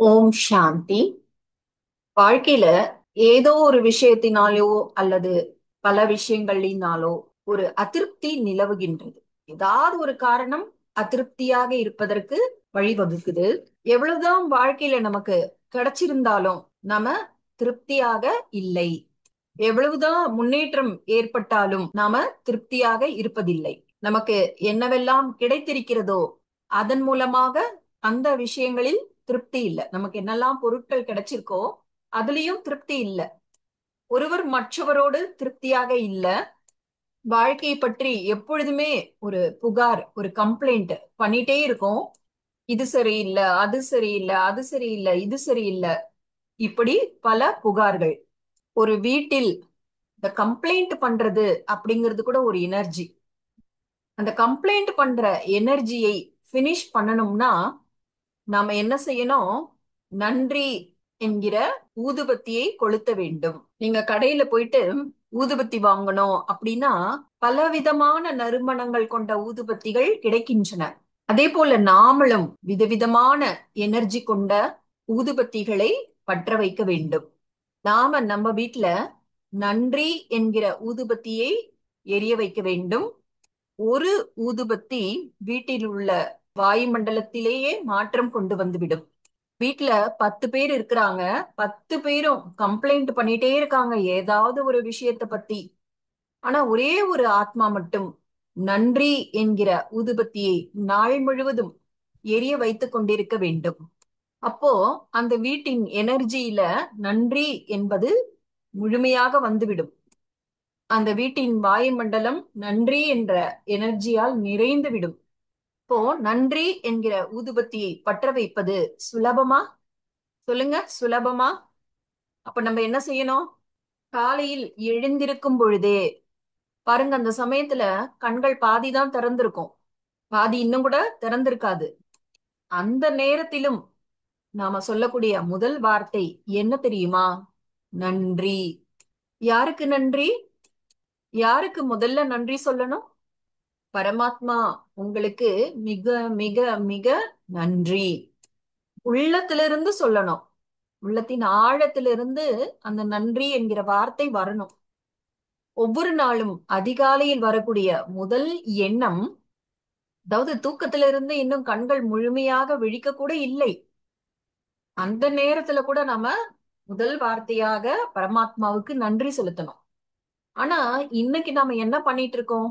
ஓம் சாந்தி. வாழ்க்கையில ஏதோ ஒரு விஷயத்தினாலோ அல்லது பல விஷயங்களினாலோ ஒரு அதிருப்தி நிலவுகின்றது. ஏதாவது ஒரு காரணம் அதிருப்தியாக இருப்பதற்கு வழிவகுக்குது. எவ்வளவுதான் வாழ்க்கையில நமக்கு கிடைச்சிருந்தாலும் நாம திருப்தியாக இல்லை. எவ்வளவுதான் முன்னேற்றம் ஏற்பட்டாலும் நாம திருப்தியாக இருப்பதில்லை. நமக்கு என்னவெல்லாம் கிடைத்திருக்கிறதோ அதன் மூலமாக அந்த விஷயங்களில் திருப்தி இல்லை. நமக்கு என்னெல்லாம் பொருட்கள் கிடைச்சிருக்கோ அதுலயும் திருப்தி இல்லை. ஒருவர் மற்றவரோடு திருப்தியாக இல்ல. வாழ்க்கையை பற்றி எப்பொழுதுமே ஒரு புகார், ஒரு கம்ப்ளைண்ட் பண்ணிட்டே இருக்கோம். இது சரியில்லை, அது சரியில்லை, அது சரியில்லை, இது சரியில்லை, இப்படி பல புகார்கள். ஒரு வீட்டில் இந்த கம்ப்ளைண்ட் பண்றது அப்படிங்கிறது கூட ஒரு எனர்ஜி. அந்த கம்ப்ளைண்ட் பண்ற எனர்ஜியை பினிஷ் பண்ணணும்னா நாம என்ன செய்யணும்? நன்றி என்கிற ஊதுபத்தியை கொளுத்த வேண்டும். நீங்க கடையில போயிட்டு ஊதுபத்தி வாங்கணும் அப்படின்னா பலவிதமான நறுமணங்கள் கொண்ட ஊதுபத்திகள் கிடைக்கின்றன. அதே போல நாமளும் விதவிதமான எனர்ஜி கொண்ட ஊதுபத்திகளை பற்ற வைக்க வேண்டும். நாம நம்ம வீட்ல நன்றி என்கிற ஊதுபத்தியை எரிய வைக்க வேண்டும். ஒரு ஊதுபத்தி வீட்டில் உள்ள வாயுமண்டலத்திலேயே மாற்றம் கொண்டு வந்துவிடும். வீட்ல 10 பேர் இருக்கிறாங்க. 10 பேரும் கம்ப்ளைண்ட் பண்ணிட்டே இருக்காங்க ஏதாவது ஒரு விஷயத்தை பத்தி. ஆனா ஒரே ஒரு ஆத்மா மட்டும் நன்றி என்கிற ஊதுபத்தியை நாள் முழுவதும் எரிய வைத்துக் கொண்டிருக்க வேண்டும். அப்போ அந்த வீட்டின் எனர்ஜியில நன்றி என்பது முழுமையாக வந்துவிடும். அந்த வீட்டின் வாயுமண்டலம் நன்றி என்ற எனர்ஜியால் நிறைந்து விடும். இப்போ நன்றி என்கிற ஊதுபத்தியை பற்ற வைப்பது சுலபமா? சொல்லுங்க, சுலபமா? அப்ப நம்ம என்ன செய்யணும்? காலையில் எழுந்திருக்கும் பொழுதே பாருங்க, அந்த சமயத்துல கண்கள் பாதிதான் திறந்திருக்கும், பாதி இன்னும் கூட திறந்திருக்காது. அந்த நேரத்திலும் நாம சொல்லக்கூடிய முதல் வார்த்தை என்ன தெரியுமா? நன்றி. யாருக்கு நன்றி? யாருக்கு முதல்ல நன்றி சொல்லணும்? பரமாத்மா உங்களுக்கு மிக மிக மிக நன்றி. உள்ளத்திலிருந்து சொல்லணும். உள்ளத்தின் ஆழத்திலிருந்து அந்த நன்றி என்கிற வார்த்தை வரணும். ஒவ்வொரு நாளும் அதிகாலையில் வரக்கூடிய முதல் எண்ணம், அதாவது தூக்கத்திலிருந்து இன்னும் கண்கள் முழுமையாக விழிக்க கூட இல்லை, அந்த நேரத்துல கூட நாம முதல் வார்த்தையாக பரமாத்மாவுக்கு நன்றி செலுத்தணும். ஆனா இன்னைக்கு நாம என்ன பண்ணிட்டு இருக்கோம்?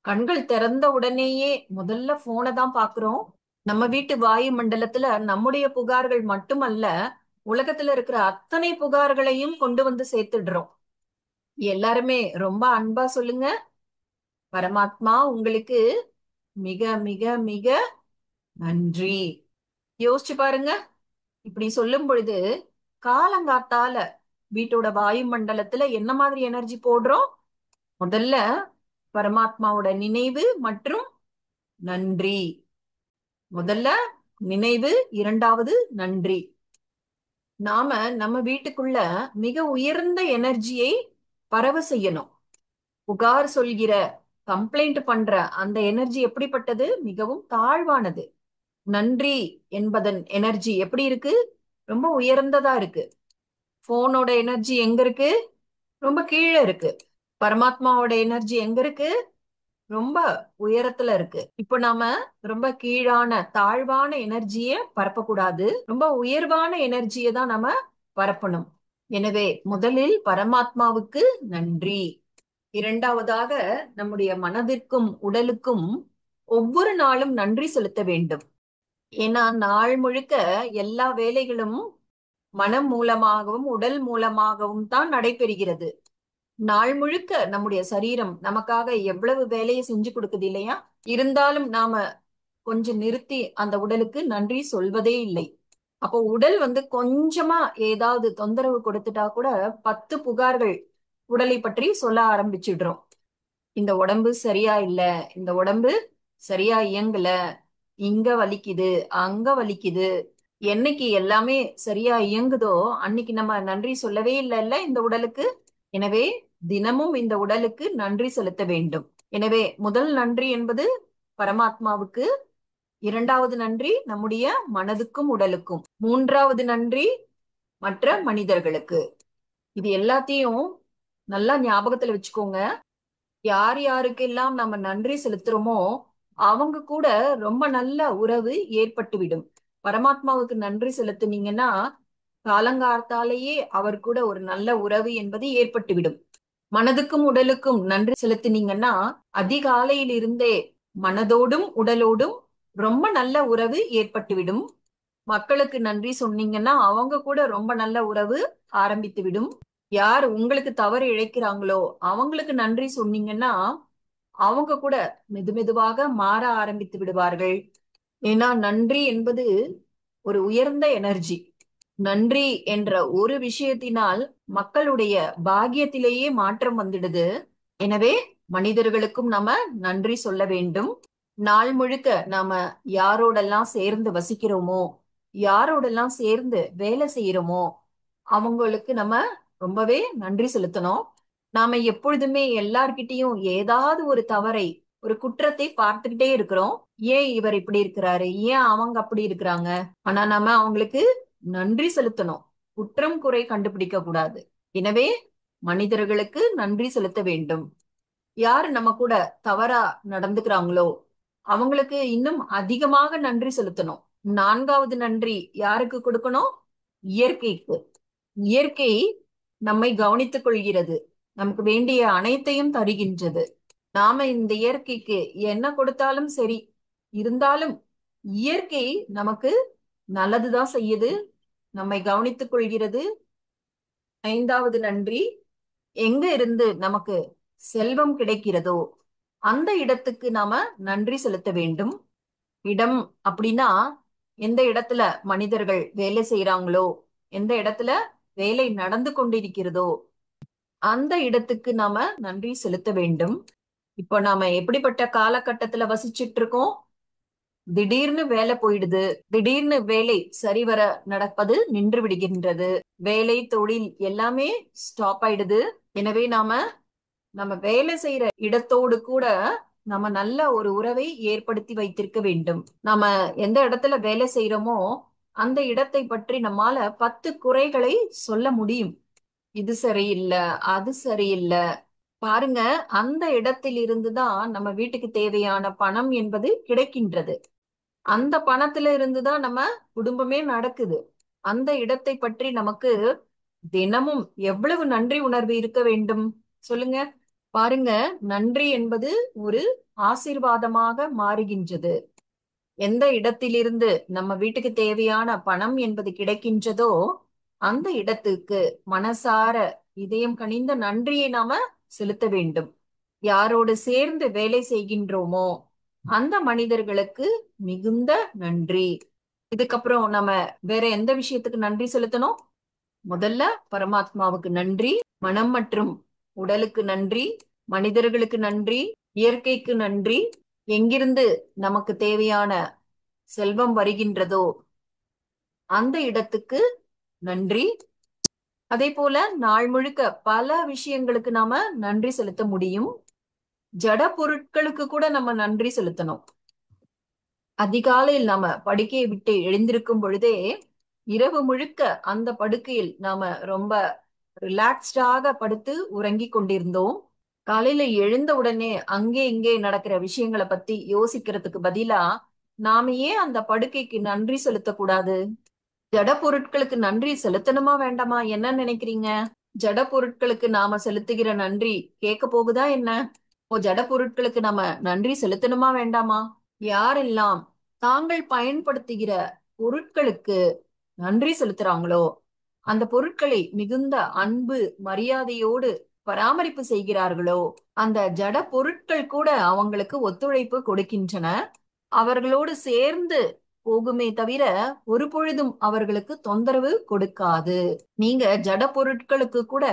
கண்கள் திறந்த உடனேயே முதல்ல போனை தான் பாக்குறோம். நம்ம வீட்டு வாயு மண்டலத்துல நம்முடைய புகார்கள் மட்டுமல்ல, உலகத்துல இருக்கிற அத்தனை புகார்களையும் கொண்டு வந்து சேர்த்துடுறோம். எல்லாருமே ரொம்ப அன்பா சொல்லுங்க, பரமாத்மா உங்களுக்கு மிக மிக மிக நன்றி. யோசிச்சு பாருங்க. இப்படி சொல்லும் பொழுது காலங்காத்தால வீட்டோட வாயு மண்டலத்துல என்ன மாதிரி எனர்ஜி போடுறோம்? முதல்ல பரமாத்மாவோட நினைவு மற்றும் நன்றி. முதல்ல நினைவு, இரண்டாவது நன்றி. நாம நம்ம வீட்டுக்குள்ள மிக உயர்ந்த எனர்ஜியை பரவ செய்யணும். புகார் சொல்கிற, கம்ப்ளைண்ட் பண்ற அந்த எனர்ஜி எப்படிப்பட்டது? மிகவும் தாழ்வானது. நன்றி என்பதன் எனர்ஜி எப்படி இருக்கு? ரொம்ப உயர்ந்ததா இருக்கு. போனோட எனர்ஜி எங்க இருக்கு? ரொம்ப கீழே இருக்கு. பரமாத்மாவோட எனர்ஜி எங்க இருக்கு? ரொம்ப உயரத்துல இருக்கு. இப்போ நாம ரொம்ப கீழான தாழ்வான எனர்ஜிய பரப்பக்கூடாது, ரொம்ப உயர்வான எனர்ஜியை தான் நாம பரப்பணும். எனவே முதலில் பரமாத்மாவுக்கு நன்றி. இரண்டாவதாக நம்முடைய மனதிற்கும் உடலுக்கும் ஒவ்வொரு நாளும் நன்றி செலுத்த வேண்டும். ஏன்னா நாள் முழுக்க எல்லா வேலைகளும் மனம் மூலமாகவும் உடல் மூலமாகவும் தான் நடைபெறுகிறது. நாள் முழுக்க நம்முடைய சரீரம் நமக்காக எவ்வளவு வேலையை செஞ்சு கொடுக்குது இல்லையா? இருந்தாலும் நாம கொஞ்சம் நிறுத்தி அந்த உடலுக்கு நன்றி சொல்வதே இல்லை. அப்போ உடல் கொஞ்சமா ஏதாவது தொந்தரவு கொடுத்துட்டா கூட 10 புகார்கள் உடலை பற்றி சொல்ல ஆரம்பிச்சிடுறோம். இந்த உடம்பு சரியா இல்ல, இந்த உடம்பு சரியா இயங்கல, இங்க வலிக்குது, அங்க வலிக்குது. என்னைக்கு எல்லாமே சரியா இயங்குதோ அன்னைக்கு நம்ம நன்றி சொல்லவே இல்லைல்ல இந்த உடலுக்கு. எனவே தினமும் இந்த உடலுக்கு நன்றி செலுத்த வேண்டும். எனவே முதல் நன்றி என்பது பரமாத்மாவுக்கு. இரண்டாவது நன்றி நம்முடைய மனதுக்கும் உடலுக்கும். மூன்றாவது நன்றி மற்ற மனிதர்களுக்கு. இது எல்லாத்தையும் நல்லா ஞாபகத்துல வச்சுக்கோங்க. யார் யாருக்கெல்லாம் நம்ம நன்றி செலுத்துறோமோ அவங்க கூட ரொம்ப நல்ல உறவு ஏற்பட்டுவிடும். பரமாத்மாவுக்கு நன்றி செலுத்துனீங்கன்னா காலங்காத்தாலேயே அவர் கூட ஒரு நல்ல உறவு என்பது ஏற்பட்டுவிடும். மனதுக்கும் உடலுக்கும் நன்றி செலுத்தினீங்கன்னா அதிகாலையில் இருந்தே மனதோடும் உடலோடும் ரொம்ப நல்ல உறவு ஏற்பட்டுவிடும். மக்களுக்கு நன்றி சொன்னீங்கன்னா அவங்க கூட ரொம்ப நல்ல உறவு ஆரம்பித்து விடும். யார் உங்களுக்கு தவறு இழைக்கிறாங்களோ அவங்களுக்கு நன்றி சொன்னீங்கன்னா அவங்க கூட மெதுமெதுவாக மாற ஆரம்பித்து விடுவார்கள். ஏன்னா நன்றி என்பது ஒரு உயர்ந்த எனர்ஜி. நன்றி என்ற ஒரு விஷயத்தினால் மக்களுடைய பாக்கியத்திலேயே மாற்றம் வந்துடுது. எனவே மனிதர்களுக்கும் நாம நன்றி சொல்ல வேண்டும். நாள் முழுக்க நாம யாரோடெல்லாம் சேர்ந்து வசிக்கிறோமோ, யாரோடெல்லாம் சேர்ந்து வேலை செய்யறோமோ அவங்களுக்கு நம்ம ரொம்பவே நன்றி செலுத்தணும். நாம எப்பொழுதுமே எல்லார்கிட்டயும் ஏதாவது ஒரு தவறை, ஒரு குற்றத்தை பார்த்துக்கிட்டே இருக்கிறோம். ஏன் இவர் இப்படி இருக்கிறாரு, ஏன் அவங்க அப்படி இருக்கிறாங்க. ஆனா நாம அவங்களுக்கு நன்றி செலுத்தணும், குற்றம் குறை கண்டுபிடிக்க கூடாது. எனவே மனிதர்களுக்கு நன்றி செலுத்த வேண்டும். யாரு நம்ம கூட தவறா நடந்துக்கிறாங்களோ அவங்களுக்கு இன்னும் அதிகமாக நன்றி செலுத்தணும். நான்காவது நன்றி யாருக்கு கொடுக்கணும்? இயற்கைக்கு. இயற்கை நம்மை கவனித்துக் கொள்கிறது, நமக்கு வேண்டிய அனைத்தையும் தருகின்றது. நாம இந்த இயற்கைக்கு என்ன கொடுத்தாலும் சரி, இருந்தாலும் இயற்கை நமக்கு நல்லதுதான் செய்யுது, நம்மை கவனித்துக் கொள்கிறது. ஐந்தாவது நன்றி, எங்க இருந்து நமக்கு செல்வம் கிடைக்கிறதோ அந்த இடத்துக்கு நாம நன்றி செலுத்த வேண்டும். இடம் அப்படின்னா எந்த இடத்துல மனிதர்கள் வேலை செய்யறாங்களோ, எந்த இடத்துல வேலை நடந்து கொண்டிருக்கிறதோ அந்த இடத்துக்கு நாம நன்றி செலுத்த வேண்டும். இப்போ நாம எப்படிப்பட்ட காலகட்டத்துல வசிச்சிட்டு இருக்கோம்? திடீர்னு வேலை போயிடுது, திடீர்னு வேலை சரிவர நடப்பது நின்று விடுகின்றது, வேலை தொழில் எல்லாமே ஸ்டாப் ஆயிடுது. எனவே நாம நம்ம வேலை செய்யற இடத்தோடு கூட நம்ம நல்ல ஒரு உறவை ஏற்படுத்தி வைத்திருக்க வேண்டும். நாம எந்த இடத்துல வேலை செய்யறோமோ அந்த இடத்தை பற்றி நம்மால 10 குறைகளை சொல்ல முடியும். இது சரியில்லை, அது சரியில்லை. பாருங்க, அந்த இடத்தில் இருந்துதான் நம்ம வீட்டுக்கு தேவையான பணம் என்பது கிடைக்கின்றது. அந்த பணத்துல இருந்துதான் நம்ம குடும்பமே நடக்குது. அந்த இடத்தை பற்றி நமக்கு தினமும் எவ்வளவு நன்றி உணர்வு இருக்க வேண்டும் சொல்லுங்க. பாருங்க, நன்றி என்பது ஒரு ஆசீர்வாதமாக மாறுகின்றது. எந்த இடத்திலிருந்து நம்ம வீட்டுக்கு தேவையான பணம் என்பது கிடைக்கின்றதோ அந்த இடத்துக்கு மனசார இதயம் கனிந்த நன்றியை நாம செலுத்த வேண்டும். யாரோடு சேர்ந்து வேலை செய்கின்றோமோ அந்த மனிதர்களுக்கு மிகுந்த நன்றி. இதுக்கப்புறம் நம்ம வேற எந்த விஷயத்துக்கு நன்றி செலுத்தணும்? முதல்ல பரமாத்மாவுக்கு நன்றி, மனம் மற்றும் உடலுக்கு நன்றி, மனிதர்களுக்கு நன்றி, இயற்கைக்கு நன்றி, எங்கிருந்து நமக்கு தேவையான செல்வம் வருகின்றதோ அந்த இடத்துக்கு நன்றி. அதே போல நாள் முழுக்க பல விஷயங்களுக்கு நாம நன்றி செலுத்த முடியும். ஜட பொருட்களுக்கு கூட நம்ம நன்றி செலுத்தணும். அதிகாலையில் நாம படுக்கையை விட்டு எழுந்திருக்கும் பொழுதே இரவு முழுக்க அந்த படுக்கையில் நாம ரொம்ப ரிலாக்ஸ்டாக படுத்து உறங்கி கொண்டிருந்தோம். காலையில எழுந்த உடனே அங்கே இங்கே நடக்கிற விஷயங்களை பத்தி யோசிக்கிறதுக்கு பதிலா நாம ஏன் அந்த படுக்கைக்கு நன்றி செலுத்தக்கூடாது? ஜட பொருட்களுக்கு நன்றி செலுத்தணுமா வேண்டாமா, என்ன நினைக்கிறீங்க? ஜட பொருட்களுக்கு நாம செலுத்துகிற நன்றி கேட்க போகுதா என்ன? ஜட பொருட்களுக்கு நாம நன்றி செலுத்தணுமா வேண்டாமா? யாரெல்லாம் தாங்கள் பயன்படுத்துகிற பொருட்களுக்கு நன்றி செலுத்துறாங்களோ அந்த பொருட்களை மிகுந்த அன்பு மரியாதையோடு பராமரிப்பு செய்கிறார்களோ அந்த ஜட பொருட்கள் கூட அவங்களுக்கு ஒத்துழைப்பு கொடுக்கின்றன. அவர்களோடு சேர்ந்து போகுமே தவிர ஒரு பொழுதும் அவர்களுக்கு தொந்தரவு கொடுக்காது. நீங்க ஜட பொருட்களுக்கு கூட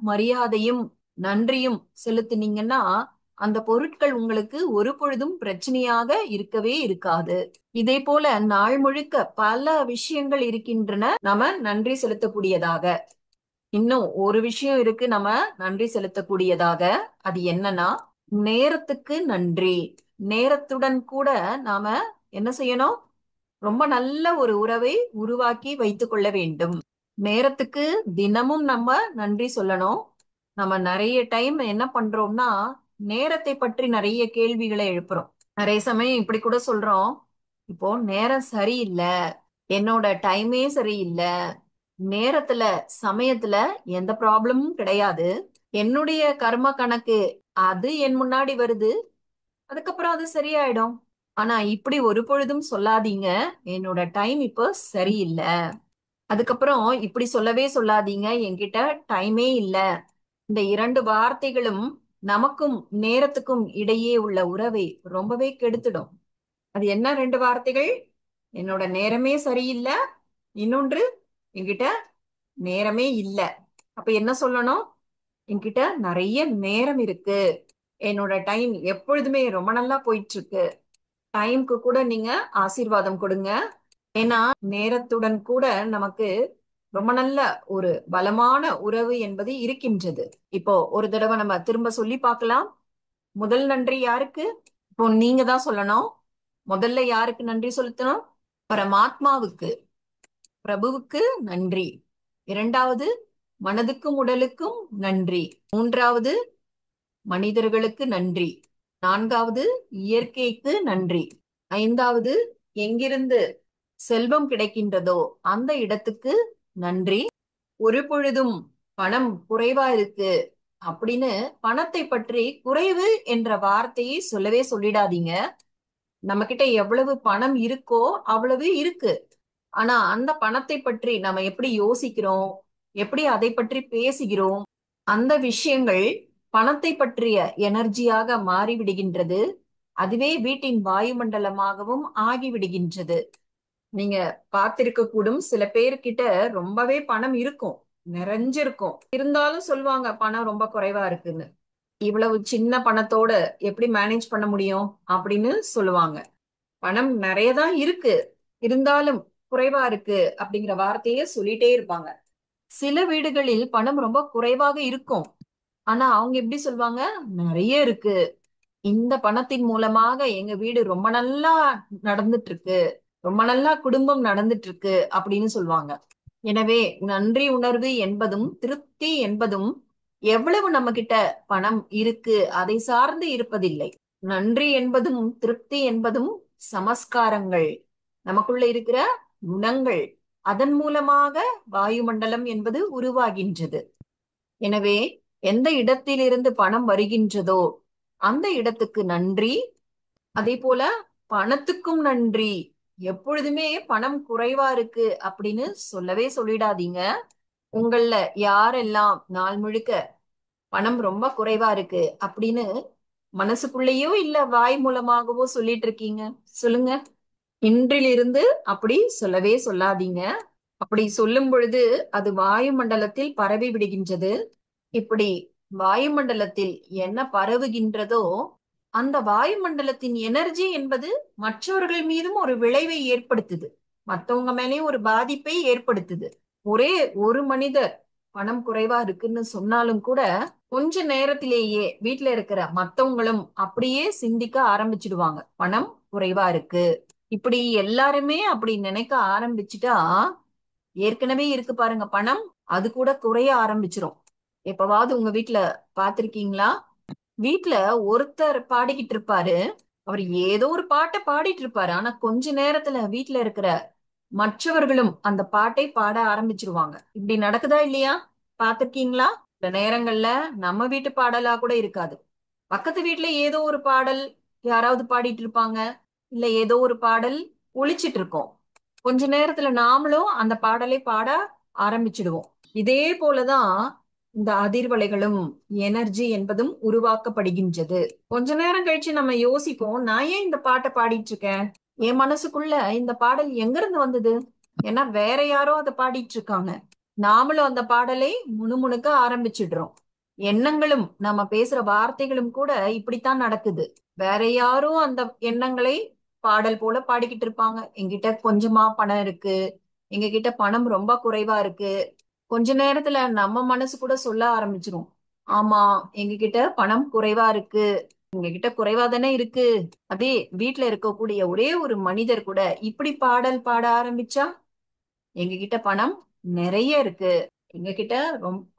மரியாதையும் நன்றியும் செலுத்தினீங்கன்னா அந்த பொருட்கள் உங்களுக்கு ஒரு பொழுதும் பிரச்சனையாக இருக்கவே இருக்காது. இதே போல நாள் முழுக்க பல விஷயங்கள் இருக்கின்றன நம்ம நன்றி செலுத்தக்கூடியதாக. இன்னும் ஒரு விஷயம் இருக்கு நம்ம நன்றி செலுத்தக்கூடியதாக. அது என்னன்னா நேரத்துக்கு நன்றி. நேரத்துடன் கூட நாம என்ன செய்யணும்? ரொம்ப நல்ல ஒரு உறவை உருவாக்கி வைத்துக் கொள்ள வேண்டும். நேரத்துக்கு தினமும் நம்ம நன்றி சொல்லணும். நம்ம நிறைய டைம் என்ன பண்றோம்னா, நேரத்தை பற்றி நிறைய கேள்விகளை எழுப்புறோம். நிறைய சமயம் இப்படி கூட சொல்றோம், இப்போ நேரம் சரியில்லை, என்னோட டைமே சரியில்லை, நேரத்துல சமயத்துல எந்த ப்ராப்ளமும் கிடையாது, என்னுடைய கர்ம கணக்கு அது என் முன்னாடி வருது, அதுக்கப்புறம் அது சரியாயிடும். ஆனா இப்படி ஒரு பொழுதும் சொல்லாதீங்க, என்னோட டைம் இப்போ சரியில்லை. அதுக்கப்புறம் இப்படி சொல்லவே சொல்லாதீங்க, என்கிட்ட டைமே இல்ல. இந்த இரண்டு வார்த்தைகளும் நமக்கும் நேரத்துக்கும் இடையே உள்ள உறவை ரொம்பவே கெடுத்துடும். அது என்ன ரெண்டு வார்த்தைகள்? என்னோட நேரமே சரியில்லை, இன்னொன்று என்கிட்ட நேரமே இல்ல. அப்ப என்ன சொல்லணும்? என்கிட்ட நிறைய நேரம் இருக்கு, என்னோட டைம் எப்பொழுதுமே ரொம்ப நல்லா போயிட்டு இருக்கு. டைம்க்கு கூட நீங்க ஆசீர்வாதம் கொடுங்க. ஏன்னா நேரத்துடன் கூட நமக்கு ரொம்ப நல்ல ஒரு பலமான உறவு என்பது இருக்கின்றது. இப்போ ஒரு தடவை நம்ம திரும்ப சொல்லி பார்க்கலாம். முதல் நன்றி யாருக்கு? இப்போ நீங்க தான் சொல்லணும். முதல்ல யாருக்கு நன்றி செலுத்தணும்? பரமாத்மாவுக்கு, பிரபுவுக்கு நன்றி. இரண்டாவது, மனதுக்கும் உடலுக்கும் நன்றி. மூன்றாவது, மனிதர்களுக்கு நன்றி. நான்காவது, இயற்கைக்கு நன்றி. ஐந்தாவது, எங்கிருந்து செல்வம் கிடைக்கின்றதோ அந்த இடத்துக்கு நன்றி. ஒரு பொழுதும் பணம் குறைவா இருக்கு அப்படின்னு பணத்தை பற்றி குறைவு என்ற வார்த்தையை சொல்லவே சொல்லிடாதீங்க. நம்ம கிட்ட எவ்வளவு பணம் இருக்கோ அவ்வளவு இருக்கு. ஆனா அந்த பணத்தை பற்றி நம்ம எப்படி யோசிக்கிறோம், எப்படி அதை பற்றி பேசுகிறோம், அந்த விஷயங்கள் பணத்தை பற்றிய எனர்ஜியாக மாறிவிடுகின்றது. அதுவே வீட்டின் வாயுமண்டலமாகவும் ஆகிவிடுகின்றது. நீங்க பார்த்திருக்க கூடும், சில பேர்கிட்ட ரொம்பவே பணம் இருக்கும், நிறைஞ்சிருக்கும், இருந்தாலும் சொல்லுவாங்க பணம் ரொம்ப குறைவா இருக்குன்னு. இவ்வளவு சின்ன பணத்தோட எப்படி மேனேஜ் பண்ண முடியும் அப்படின்னு சொல்லுவாங்க. பணம் நிறைய தான் இருக்கு, இருந்தாலும் குறைவா இருக்கு அப்படிங்கிற வார்த்தையை சொல்லிட்டே இருப்பாங்க. சில வீடுகளில் பணம் ரொம்ப குறைவாக இருக்கும், ஆனா அவங்க எப்படி சொல்லுவாங்க? நிறைய இருக்கு, இந்த பணத்தின் மூலமாக எங்க வீடு ரொம்ப நல்லா நடந்துட்டு இருக்கு, ரொம்ப நல்லா குடும்பம் நடந்துட்டு இருக்கு அப்படின்னு சொல்லுவாங்க. எனவே நன்றி உணர்வு என்பதும் திருப்தி என்பதும் எவ்வளவு நம்ம கிட்ட பணம் இருக்கு அதை சார்ந்து இருப்பதில்லை. நன்றி என்பதும் திருப்தி என்பதும் சமஸ்காரங்கள், நமக்குள்ள இருக்கிற குணங்கள், அதன் மூலமாக வாயுமண்டலம் என்பது உருவாகின்றது. எனவே எந்த இடத்திலிருந்து பணம் வருகின்றதோ அந்த இடத்துக்கு நன்றி. அதே போல பணத்துக்கும் நன்றி. எப்பொழுதுமே பணம் குறைவா இருக்கு அப்படின்னு சொல்லவே சொல்லிடாதீங்க. உங்கள யாரெல்லாம் நாள் முழுக்க பணம் ரொம்ப குறைவா இருக்கு அப்படின்னு மனசுக்குள்ளேயோ இல்ல வாய் மூலமாகவோ சொல்லிட்டு இருக்கீங்க? சொல்லுங்க. இன்றிலிருந்து அப்படி சொல்லவே சொல்லாதீங்க. அப்படி சொல்லும் பொழுது அது வாயுமண்டலத்தில் பரவி விடுகின்றது. இப்படி வாயுமண்டலத்தில் என்ன பரவுகின்றதோ அந்த வாயுமண்டலத்தின் எனர்ஜி என்பது மற்றவர்கள் மீதும் ஒரு விளைவை ஏற்படுத்துது, மத்தவங்க மேலேயும் ஒரு பாதிப்பை ஏற்படுத்துது. ஒரே ஒரு மனிதர் பணம் குறைவா இருக்குன்னு சொன்னாலும் கூட கொஞ்ச நேரத்திலேயே வீட்டுல இருக்கிற மத்தவங்களும் அப்படியே சிந்திக்க ஆரம்பிச்சிடுவாங்க, பணம் குறைவா இருக்கு. இப்படி எல்லாருமே அப்படி நினைக்க ஆரம்பிச்சுட்டா ஏற்கனவே இருக்கு பாருங்க பணம், அது கூட குறைய ஆரம்பிச்சிரும். எப்பவாவது உங்க வீட்டுல பாத்திருக்கீங்களா? வீட்ல ஒருத்தர் பாடிக்கிட்டு இருப்பாரு, அவர் ஏதோ ஒரு பாட்டை பாடிட்டு இருப்பாரு, ஆனா கொஞ்ச நேரத்துல வீட்ல இருக்கிற மற்றவர்களும் அந்த பாட்டை பாட ஆரம்பிச்சிருவாங்க. இப்படி நடக்குதா இல்லையா? பாத்திருக்கீங்களா? சில நேரங்கள்ல நம்ம வீட்டு பாடலா கூட இருக்காது, பக்கத்து வீட்ல ஏதோ ஒரு பாடல் யாராவது பாடிட்டு இருப்பாங்க, இல்ல ஏதோ ஒரு பாடல் ஒலிச்சிட்டு இருக்கோம். கொஞ்ச நேரத்துல நாமளும் அந்த பாடலை பாட ஆரம்பிச்சிடுவோம். இதே போலதான் இந்த அதிர்வலைகளும் எனர்ஜி என்பதும் உருவாக்கப்படுகின்றது. கொஞ்ச நேரம் கழிச்சு நம்ம யோசிப்போம், நான் ஏன் இந்த பாட்டை பாடிட்டு இருக்கேன், என் மனசுக்குள்ள இந்த பாடல் எங்க இருந்து வந்தது? ஏன்னா வேற யாரோ அதை பாடிட்டு இருக்காங்க, நாமளும் அந்த பாடலை முணுமுணுக்க ஆரம்பிச்சிடுறோம். எண்ணங்களும் நம்ம பேசுற வார்த்தைகளும் கூட இப்படித்தான் நடக்குது. வேற யாரும் அந்த எண்ணங்களை பாடல் போல பாடிக்கிட்டு இருப்பாங்க. என்கிட்ட கொஞ்சமா பணம் இருக்கு, எங்க கிட்ட பணம் ரொம்ப குறைவா இருக்கு. கொஞ்ச நேரத்துல நம்ம மனசு கூட சொல்ல ஆரம்பிச்சிரும், ஆமா எங்க கிட்ட பணம் குறைவா இருக்கு, உங்ககிட்ட குறைவா தானே இருக்கு. அதே வீட்ல இருக்கக்கூடிய ஒரே ஒரு மனிதர் கூட இப்படி பாடல் பாட ஆரம்பிச்சா, எங்ககிட்ட பணம் நிறைய இருக்கு, எங்ககிட்ட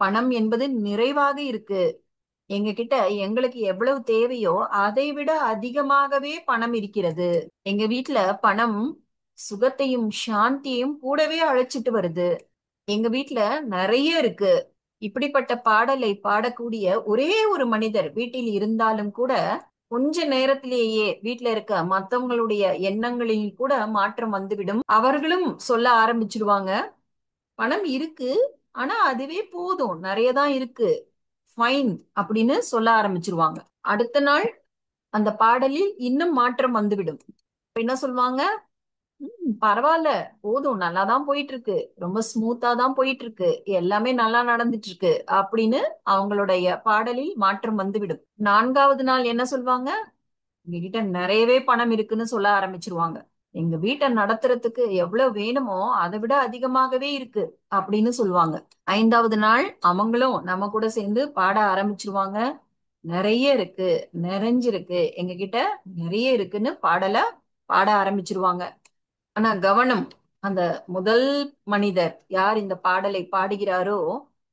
பணம் என்பது நிறைவாக இருக்கு, எங்ககிட்ட எங்களுக்கு எவ்வளவு தேவையோ அதை விட அதிகமாகவே பணம் இருக்கிறது, எங்க வீட்ல பணம் சுகத்தையும் சாந்தியையும் கூடவே அழைச்சிட்டு வருது, எங்க வீட்ல நிறைய இருக்கு. இப்படிப்பட்ட பாடலை பாடக்கூடிய ஒரே ஒரு மனிதர் வீட்டில் இருந்தாலும் கூட கொஞ்ச நேரத்திலேயே வீட்ல இருக்க மத்தவங்களுடைய எண்ணங்களில் கூட மாற்றம் வந்துவிடும். அவர்களும் சொல்ல ஆரம்பிச்சிடுவாங்க, பணம் இருக்கு, ஆனா அதுவே போதும், நிறையதான் இருக்கு, ஃபைன் அப்படின்னு சொல்ல ஆரம்பிச்சிருவாங்க. அடுத்த நாள் அந்த பாடலில் இன்னும் மாற்றம் வந்துவிடும். இப்ப என்ன சொல்லுவாங்க, பரவாயில்ல, போதும், நல்லாதான் போயிட்டு இருக்கு, ரொம்ப ஸ்மூத்தா தான் போயிட்டு இருக்கு, எல்லாமே நல்லா நடந்துட்டு இருக்கு அப்படின்னு அவங்களுடைய பாடலில் மாற்றம் வந்துவிடும். நான்காவது நாள் என்ன சொல்வாங்க, எங்க கிட்ட நிறையவே பணம் இருக்குன்னு சொல்ல ஆரம்பிச்சிருவாங்க, எங்க வீட்டை நடத்துறதுக்கு எவ்வளவு வேணுமோ அதை விட அதிகமாகவே இருக்கு அப்படின்னு சொல்லுவாங்க. ஐந்தாவது நாள் அவங்களும் நம்ம கூட சேர்ந்து பாட ஆரம்பிச்சிருவாங்க, நிறைய இருக்கு, நிறைஞ்சிருக்கு, எங்க கிட்ட நிறைய இருக்குன்னு பாடல பாட ஆரம்பிச்சிருவாங்க. ஆனா கவனம், அந்த முதல் மனிதர் யார் இந்த பாடலை பாடுகிறாரோ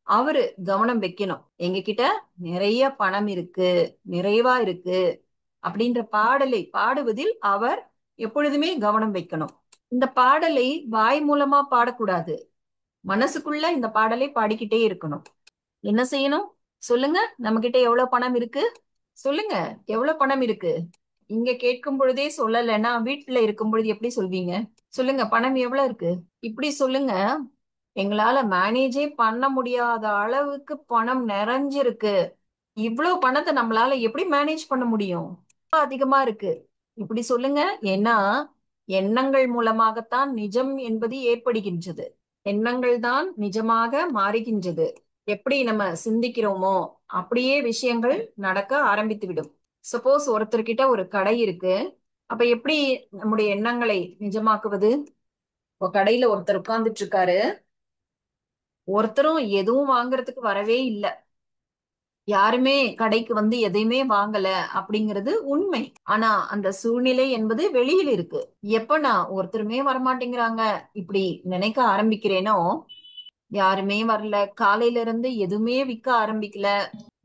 அவரு கவனம் வைக்கணும், எங்க கிட்ட நிறைய பணம் இருக்கு, நிறைவா இருக்கு அப்படின்ற பாடலை பாடுவதில் அவர் எப்பொழுதுமே கவனம் வைக்கணும். இந்த பாடலை வாய் மூலமா பாடக்கூடாது, மனசுக்குள்ள இந்த பாடலை பாடிக்கிட்டே இருக்கணும். என்ன செய்யணும் சொல்லுங்க, நம்ம கிட்ட எவ்வளவு பணம் இருக்கு, சொல்லுங்க, எவ்வளவு பணம் இருக்கு. இங்க கேட்கும் பொழுதே சொல்லலைன்னா வீட்டுல இருக்கும் பொழுது எப்படி சொல்வீங்க, சொல்லுங்க, பணம் எவ்வளவு இருக்கு, இப்படி சொல்லுங்க. எங்களால மேனேஜே பண்ண முடியாத அளவுக்கு பணம் நிறைஞ்சிருக்கு, இவ்வளவு பணத்தை நம்மளால எப்படி மேனேஜ் பண்ண முடியும், ரொம்ப அதிகமா இருக்கு, இப்படி சொல்லுங்க. ஏன்னா எண்ணங்கள் மூலமாகத்தான் நிஜம் என்பது ஏற்படுகின்றது, எண்ணங்கள் தான் நிஜமாக மாறுகின்றது. எப்படி நம்ம சிந்திக்கிறோமோ அப்படியே விஷயங்கள் நடக்க ஆரம்பித்து விடும். சப்போஸ் ஒருத்தர்கிட்ட ஒரு கடை இருக்கு, அப்ப எப்படி நம்முடைய எண்ணங்களை நிஜமாக்குவது. இப்போ கடையில ஒருத்தர் உட்கார்ந்துட்டு இருக்காரு, ஒருத்தரும் எதுவும் வாங்குறதுக்கு வரவே இல்லை, யாருமே கடைக்கு வந்து எதையுமே வாங்கல அப்படிங்கிறது உண்மை. ஆனா அந்த சூழ்நிலை என்பது வெளியில் இருக்கு. எப்ப நான் ஒருத்தருமே வரமாட்டேங்கிறாங்க இப்படி நினைக்க ஆரம்பிக்கிறேனோ, யாருமே வரல, காலையில இருந்து எதுவுமே விற்க ஆரம்பிக்கல,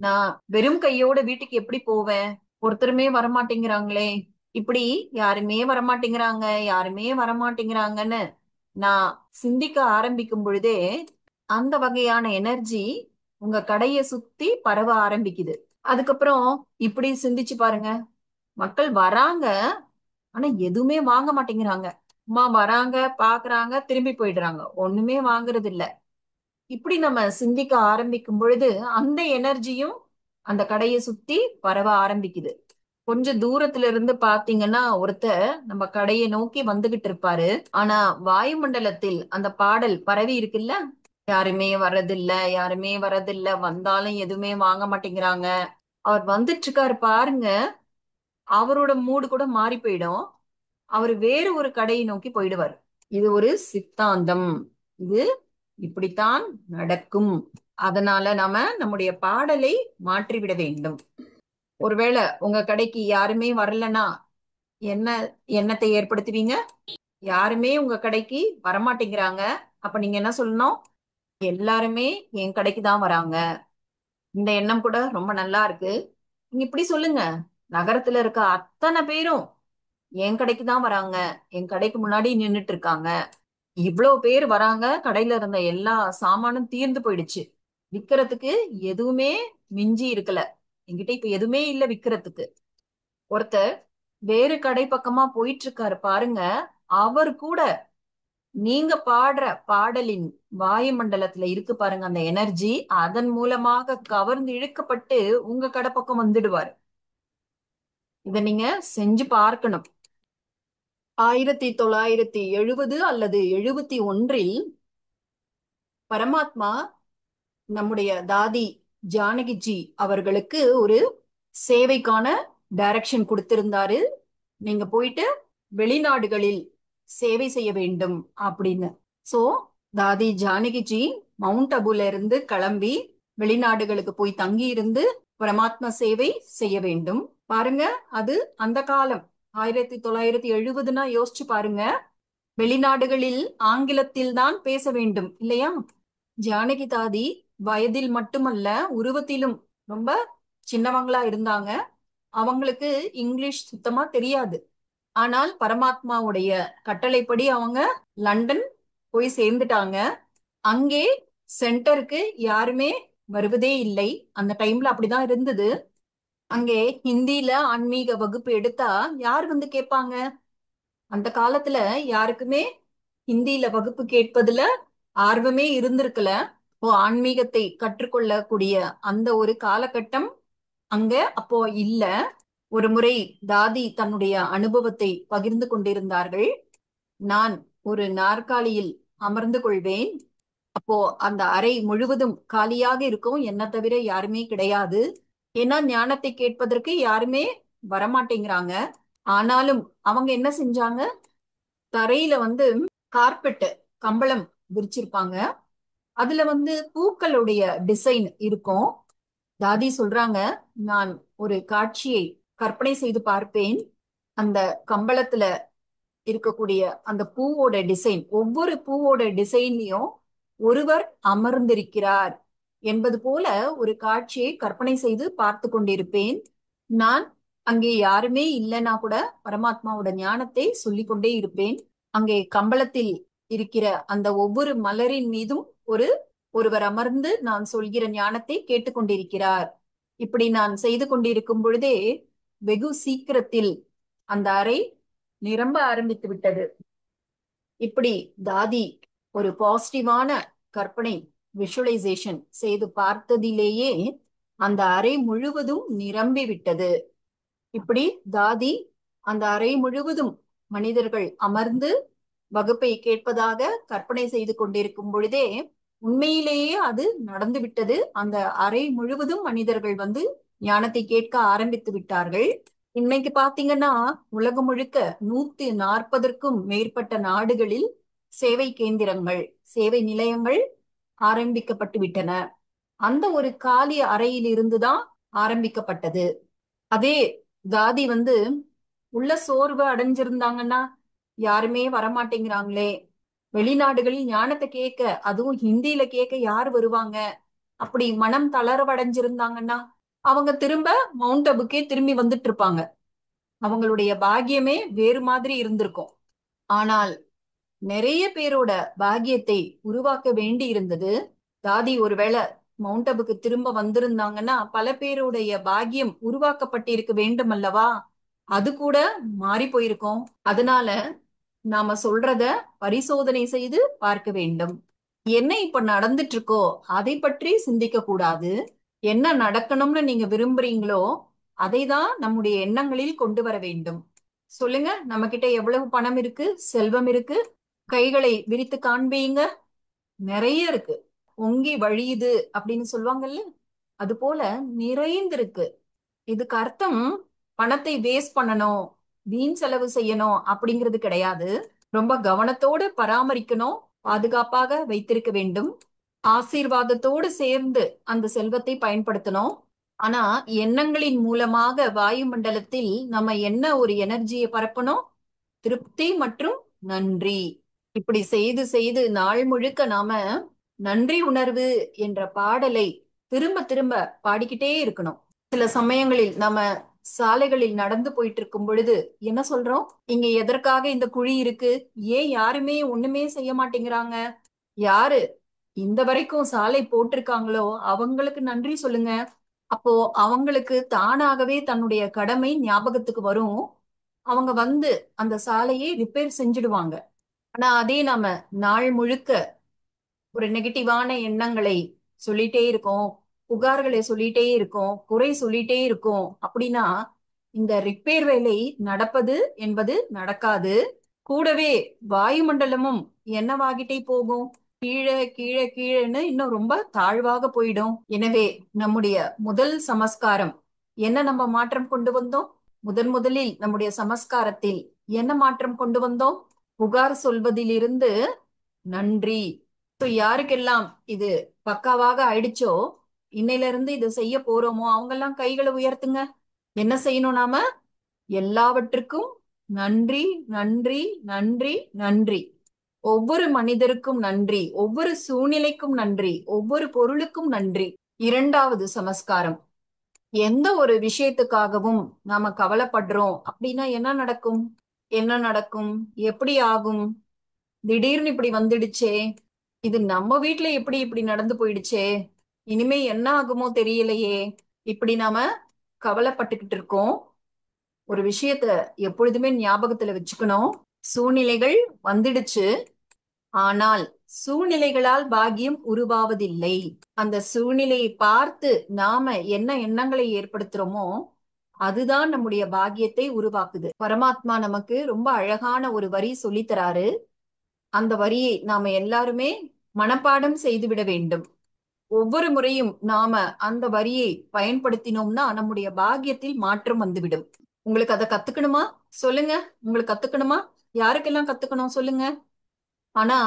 நான் வெறும் கையோட வீட்டுக்கு எப்படி போவேன், ஒருத்தருமே வரமாட்டேங்கிறாங்களே, இப்படி யாருமே வரமாட்டேங்கிறாங்க, யாருமே வரமாட்டேங்கிறாங்கன்னு நான் சிந்திக்க ஆரம்பிக்கும் பொழுதே அந்த வகையான எனர்ஜி உங்க கடைய சுத்தி பரவ ஆரம்பிக்குது. அதுக்கப்புறம் இப்படி சிந்திச்சு பாருங்க, மக்கள் வராங்க, ஆனா எதுவுமே வாங்க மாட்டேங்கிறாங்க, சும்மா வராங்க, பாக்குறாங்க, திரும்பி போயிடுறாங்க, ஒண்ணுமே வாங்குறது இல்ல. இப்படி நம்ம சிந்திக்க ஆரம்பிக்கும் பொழுது அந்த எனர்ஜியும் அந்த கடையை சுத்தி பரவ ஆரம்பிக்குது. கொஞ்சம் தூரத்துல இருந்து பாத்தீங்கன்னா ஒருத்தர் நம்ம கடையை நோக்கி வந்துகிட்டு இருப்பாரு, ஆனா வாயுமண்டலத்தில் அந்த பாடல் பரவி இருக்குல்ல, யாருமே வர்றதில்ல, யாருமே வர்றதில்ல, வந்தாலும் எதுவுமே வாங்க மாட்டேங்கிறாங்க, அவர் வந்துட்டு இருக்காரு பாருங்க, அவரோட மூடு கூட மாறி போயிடும், அவர் வேறு ஒரு கடையை நோக்கி போயிடுவார். இது ஒரு சித்தாந்தம், இது இப்படித்தான் நடக்கும். அதனால நாம நம்முடைய பாடலை மாற்றிவிட வேண்டும். ஒருவேளை உங்க கடைக்கு யாருமே வரலன்னா என்ன எண்ணத்தை ஏற்படுத்துவீங்க, யாருமே உங்க கடைக்கு வரமாட்டேங்கிறாங்க, அப்ப நீங்க என்ன சொல்லணும், எல்லாருமே என் கடைக்கு தான் வராங்க, இந்த எண்ணம் கூட ரொம்ப நல்லா இருக்கு. நீங்க இப்படி சொல்லுங்க, நகரத்துல இருக்க அத்தனை பேரும் என் கடைக்கு தான் வராங்க, என் கடைக்கு முன்னாடி நின்னுட்டு இருக்காங்க, இவ்வளவு பேர் வராங்க, கடையில இருந்த எல்லா சாமானும் தீர்ந்து போயிடுச்சு, விக்கிறதுக்கு எதுவுமே மிஞ்சி இருக்கல, என்கிட்ட இப்ப எதுவுமே இல்ல விக்கிறதுக்கு. ஒருத்தர் வேறு கடை பக்கமா போயிட்டு இருக்காரு பாருங்க, அவர் கூட நீங்க பாடுற பாடலின் வாயுமண்டலத்துல இருக்கு பாருங்க அந்த எனர்ஜி, அதன் மூலமாக கவர்ந்து இழுக்கப்பட்டு உங்க கடை பக்கம் வந்துடுவாரு. இத நீங்க செஞ்சு பார்க்கணும். 1970 அல்லது 71 பரமாத்மா நம்முடைய தாதி ஜானகிஜி அவர்களுக்கு ஒரு சேவைக்கான டைரக்ஷன் கொடுத்திருந்தாரு, நீங்க போயிட்டு வெளிநாடுகளில் சேவை செய்ய வேண்டும் அப்படின்னு. சோ தாதி ஜானகிஜி மவுண்ட் அபுல இருந்து கிளம்பி வெளிநாடுகளுக்கு போய் தங்கி இருந்து பரமாத்மா சேவை செய்ய வேண்டும். பாருங்க, அது அந்த காலம் 1970னா யோசிச்சு பாருங்க. வெளிநாடுகளில் ஆங்கிலத்தில் தான் பேச வேண்டும் இல்லையா? ஜானகி தாதி வயதில் மட்டுமல்ல, உருவத்திலும் ரொம்ப சின்னவங்களா இருந்தாங்க. அவங்களுக்கு இங்கிலீஷ் சுத்தமா தெரியாது. ஆனால் பரமாத்மாவுடைய கட்டளைப்படி அவங்க லண்டன் போய் சேர்ந்துட்டாங்க. அங்கே சென்டருக்கு யாருமே வருவதே இல்லை. அந்த டைம்ல அப்படிதான் இருந்தது. அங்கே ஹிந்தில ஆன்மீக வகுப்பு எடுத்தா யார் வந்து கேட்பாங்க? அந்த காலத்துல யாருக்குமே ஹிந்தியில வகுப்பு கேட்பதுல ஆர்வமே இருந்திருக்கல. இப்போ ஆன்மீகத்தை கற்றுக்கொள்ளக்கூடிய அந்த ஒரு காலகட்டம் அங்க அப்போ இல்ல. ஒரு முறை தாதி தன்னுடைய அனுபவத்தை பகிர்ந்து கொண்டிருந்தார்கள். நான் ஒரு நாற்காலியில் அமர்ந்து கொள்வேன். அப்போ அந்த அறை முழுவதும் காலியாக இருக்கும், என்ன தவிர யாருமே கிடையாது. ஏன்னா ஞானத்தை கேட்பதற்கு யாருமே வரமாட்டேங்கிறாங்க. ஆனாலும் அவங்க என்ன செஞ்சாங்க, தரையில வந்து கார்பெட், கம்பளம் விரிச்சிருப்பாங்க. அதுல வந்து பூக்களுடைய டிசைன் இருக்கும். தாதி சொல்றாங்க, நான் ஒரு காட்சியை கற்பனை செய்து பார்ப்பேன். அந்த கம்பளத்துல இருக்கக்கூடிய அந்த பூவோட டிசைன், ஒவ்வொரு பூவோட டிசைன்லயும் ஒருவர் அமர்ந்திருக்கிறார் என்பது போல ஒரு காட்சியை கற்பனை செய்து பார்த்து கொண்டிருப்பேன். நான் அங்கே யாருமே இல்லைன்னா கூட பரமாத்மாவோட ஞானத்தை சொல்லிக் கொண்டே இருப்பேன். அங்கே கம்பளத்தில் இருக்கிற அந்த ஒவ்வொரு மலரின் மீதும் ஒருவர் அமர்ந்து நான் சொல்கிற ஞானத்தை கேட்டுக்கொண்டிருக்கிறார். இப்படி நான் செய்து கொண்டிருக்கும் பொழுதே வெகு சீக்கிரத்தில் அந்த அறை நிரம்ப ஆரம்பித்து விட்டது. இப்படி தாதி ஒரு பாசிட்டிவான கற்பனை விஷுவலைசேஷன் செய்து பார்த்ததிலேயே அந்த அறை முழுவதும் நிரம்பி விட்டது. இப்படி தாதி அந்த அறை முழுவதும் மனிதர்கள் அமர்ந்து வகுப்பை கேட்பதாக கற்பனை செய்து கொண்டிருக்கும் பொழுதே உண்மையிலேயே அது நடந்து விட்டது. அந்த அறை முழுவதும் மனிதர்கள் வந்து ஞானத்தை கேட்க ஆரம்பித்து விட்டார்கள். இன்னைக்கு பாத்தீங்கன்னா உலகம் முழுக்க 140க்கும் மேற்பட்ட நாடுகளில் சேவை கேந்திரங்கள், சேவை நிலையங்கள் ஆரம்பிக்கப்பட்டு விட்டன. அந்த ஒரு காலி அறையில் இருந்துதான் ஆரம்பிக்கப்பட்டது. அதே தாதி வந்து உள்ள சோர்வு அடைஞ்சிருந்தாங்கன்னா, யாருமே வரமாட்டேங்கிறாங்களே, வெளிநாடுகளில் ஞானத்தை கேட்க, அதுவும் ஹிந்தியில கேட்க யார் வருவாங்க, அப்படி மனம் தளர்வடைஞ்சிருந்தாங்கன்னா அவங்க திரும்ப மவுண்ட் அபுக்கே திரும்பி வந்துட்டு இருப்பாங்க. அவங்களுடைய பாக்கியமே வேறு மாதிரி இருந்திருக்கும். ஆனால் நிறைய பேரோட பாக்கியத்தை உருவாக்க வேண்டி இருந்தது. தாதி ஒருவேளை மவுண்ட் அபுக்கு திரும்ப வந்திருந்தாங்கன்னா பல பேருடைய பாக்கியம் உருவாக்கப்பட்டிருக்க வேண்டும் அல்லவா? அது கூட மாறி போயிருக்கும். அதனால நாம சொல்றத பரிசோதனை செய்து பார்க்க வேண்டும். என்ன இப்ப நடந்துட்டு இருக்கோ அதை பற்றி சிந்திக்க கூடாது. என்ன நடக்கணும்னு நீங்க விரும்புறீங்களோ அதை தான் நம்முடைய எண்ணங்களில் கொண்டு வர வேண்டும். சொல்லுங்க, நம்ம கிட்ட எவ்வளவு பணம் இருக்கு, செல்வம் இருக்கு? கைகளை விரித்து காண்பீங்க, நிறைய இருக்கு. பொங்கி வழியுது அப்படின்னு சொல்லுவாங்கல்ல, அது போல நிறைந்திருக்கு. இதுக்கு அர்த்தம் பணத்தை வேஸ்ட் பண்ணணும், வீண் செலவு செய்யணும் அப்படிங்கிறது கிடையாது. ரொம்ப கவனத்தோடு பராமரிக்கணும், பாதுகாப்பாக வைத்திருக்க வேண்டும். ஆசீர்வாதத்தோடு சேர்ந்து அந்த செல்வத்தை பயன்படுத்தணும். ஆனா எண்ணங்களின் மூலமாக வாயுமண்டலத்தில் நம்ம என்ன ஒரு எனர்ஜியை பரப்பணும்? திருப்தி மற்றும் நன்றி. இப்படி செய்து செய்து நாள் முழுக்க நாம நன்றி உணர்வு என்ற பாடலை திரும்ப திரும்ப பாடிக்கிட்டே இருக்கணும். சில சமயங்களில் நம்ம சாலைகளில் நடந்து போயிட்டு இருக்கும் பொழுது என்ன சொல்றோம்? இங்க எதற்காக இந்த குழி இருக்கு? ஏன் யாருமே ஒண்ணுமே செய்ய மாட்டேங்கிறாங்க? யாரு இந்த வரைக்கும் சாலை போட்டிருக்காங்களோ அவங்களுக்கு நன்றி சொல்லுங்க. அப்போ அவங்களுக்கு தானாகவே தன்னுடைய கடமை ஞாபகத்துக்கு வரும். அவங்க வந்து அந்த சாலையை ரிப்பேர் செஞ்சிடுவாங்க. ஆனா அதே நாம நாள் முழுக்க ஒரு நெகட்டிவான எண்ணங்களை சொல்லிட்டே இருக்கோம், புகார்களை சொல்லிட்டே இருக்கோம், குறை சொல்லிட்டே இருக்கோம் அப்படின்னா இந்த ரிப்பேர் வேலை நடப்பது என்பது நடக்காது. கூடவே வாயுமண்டலமும் என்னவாகிட்டே போகும்? கீழே கீழே கீழேன்னு இன்னும் ரொம்ப தாழ்வாக போயிடும். எனவே நம்முடைய முதல் சமஸ்காரம் என்ன நம்ம மாற்றம் கொண்டு வந்தோம்? முதலில் நம்முடைய சமஸ்காரத்தில் என்ன மாற்றம் கொண்டு வந்தோம்? புகார் சொல்வதிலிருந்து நன்றி. யாருக்கெல்லாம் இது பக்காவாக ஆயிடுச்சோ, இன்னையில இருந்து இதை செய்ய போறோமோ அவங்கெல்லாம் கைகளை உயர்த்துங்க. என்ன செய்யணும் நாம? எல்லாவற்றுக்கும் நன்றி, நன்றி, நன்றி, நன்றி. ஒவ்வொரு மனிதருக்கும் நன்றி, ஒவ்வொரு சூழ்நிலைக்கும் நன்றி, ஒவ்வொரு பொருளுக்கும் நன்றி. இரண்டாவது சமஸ்காரம். எந்த ஒரு விஷயத்துக்காகவும் நாம கவலைப்படுறோம் அப்படின்னா என்ன நடக்கும்? என்ன நடக்கும்? எப்படி ஆகும்? திடீர்னு இப்படி வந்துடுச்சே, இது நம்ம வீட்ல எப்படி இப்படி நடந்து போயிடுச்சே, இனிமே என்ன ஆகுமோ தெரியலையே, இப்படி நாம கவலைப்பட்டுக்கிட்டு இருக்கோம். ஒரு விஷயத்த எப்பொழுதுமே ஞாபகத்துல வச்சுக்கணும். சூழ்நிலைகள் வந்துடுச்சு, ஆனால் சூழ்நிலைகளால் பாக்கியம் உருவாவதில்லை. அந்த சூழ்நிலையை பார்த்து நாம என்ன எண்ணங்களை ஏற்படுத்துறோமோ அதுதான் நம்முடைய பாக்கியத்தை உருவாக்குது. பரமாத்மா நமக்கு ரொம்ப அழகான ஒரு வரி சொல்லித் தராரு. அந்த வரியை நாம எல்லாருமே மனப்பாடம் செய்து விட வேண்டும். ஒவ்வொரு முறையும் நாம அந்த வரியை பயன்படுத்தினோம்னா நம்முடைய பாக்கியத்தில் மாற்றம் வந்துவிடும். உங்களுக்கு அதை கத்துக்கணுமா? சொல்லுங்க. உங்களுக்கு கத்துக்கணுமா? யாருக்கெல்லாம் கத்துக்கணும் சொல்லுங்க. ஆனா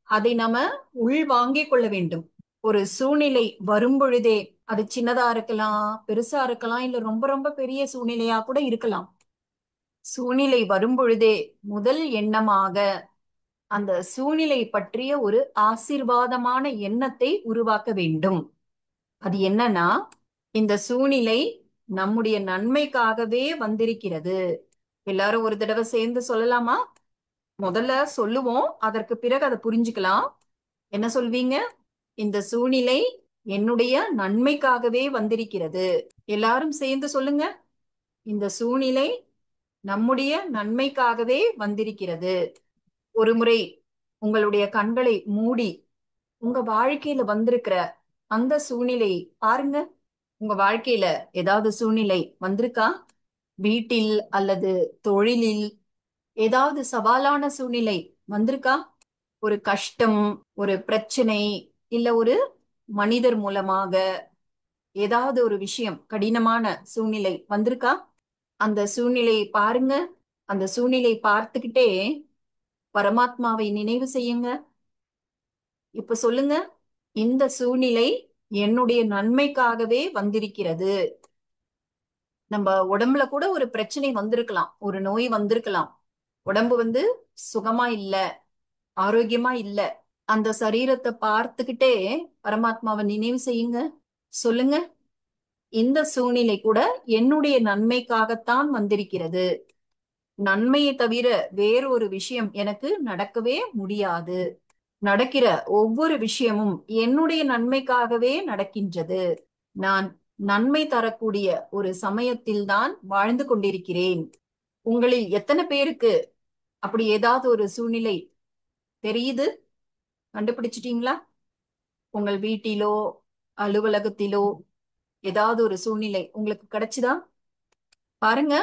அதை நாம உள் வாங்கிக் கொள்ள வேண்டும். ஒரு சூழ்நிலை வரும் பொழுதே, அது சின்னதா இருக்கலாம், பெருசா இருக்கலாம், இல்ல ரொம்ப ரொம்ப பெரிய சூழ்நிலையா கூட இருக்கலாம். சூழ்நிலை வரும் பொழுதே முதல் எண்ணமாக அந்த சூழ்நிலை பற்றிய ஒரு ஆசீர்வாதமான எண்ணத்தை உருவாக்க வேண்டும். அது என்னன்னா, இந்த சூழ்நிலை நம்முடைய நன்மைக்காகவே வந்திருக்கிறது. எல்லாரும் ஒரு தடவை சேர்ந்து சொல்லலாமா? முதல்ல சொல்லுவோம், அதற்கு பிறகு அதை புரிஞ்சுக்கலாம். என்ன சொல்வீங்க? இந்த சூழ்நிலை என்னுடைய நன்மைக்காகவே வந்திருக்கிறது. எல்லாரும் சேர்ந்து சொல்லுங்க. இந்த சூழ்நிலை நம்முடைய நன்மைக்காகவே வந்திருக்கிறது. ஒரு முறை உங்களுடைய கண்களை மூடி உங்க வாழ்க்கையில வந்திருக்கிற அந்த சூழ்நிலை பாருங்க. உங்க வாழ்க்கையில ஏதாவது சூழ்நிலை வந்திருக்கா? வீட்டில் அல்லது தொழிலில் ஏதாவது சவாலான சூழ்நிலை வந்திருக்கா? ஒரு கஷ்டம், ஒரு பிரச்சனை, இல்ல ஒரு மனிதர் மூலமாக ஏதாவது ஒரு விஷயம், கடினமான சூழ்நிலை வந்திருக்கா? அந்த சூழ்நிலையை பாருங்க. அந்த சூழ்நிலை பார்த்துக்கிட்டே பரமாத்மாவை நினைவு செய்யுங்க. இப்ப சொல்லுங்க, இந்த சூழ்நிலை என்னுடைய நன்மைக்காகவே வந்திருக்கிறது. நம்ம உடம்புல கூட ஒரு பிரச்சனை வந்திருக்கலாம், ஒரு நோய் வந்திருக்கலாம். உடம்பு சுகமா இல்ல, ஆரோக்கியமா இல்ல. அந்த சரீரத்தை பார்த்துக்கிட்டே பரமாத்மாவை நினைவு செய்யுங்க. சொல்லுங்க, இந்த சூழ்நிலை கூட என்னுடைய நன்மைக்காகத்தான் வந்திருக்கிறது. நன்மையை தவிர வேறொரு விஷயம் எனக்கு நடக்கவே முடியாது. நடக்கிற ஒவ்வொரு விஷயமும் என்னுடைய நன்மைக்காகவே நடக்கின்றது. நான் நன்மை தரக்கூடிய ஒரு சமயத்தில் தான் வாழ்ந்து கொண்டிருக்கிறேன். உங்களில் எத்தனை பேருக்கு அப்படி ஏதாவது ஒரு சூழ்நிலை தெரியுது? கண்டுபிடிச்சிட்டீங்களா? உங்கள் வீட்டிலோ அலுவலகத்திலோ ஏதாவது ஒரு சூழ்நிலை உங்களுக்கு கிடைச்சுதா? பாருங்க,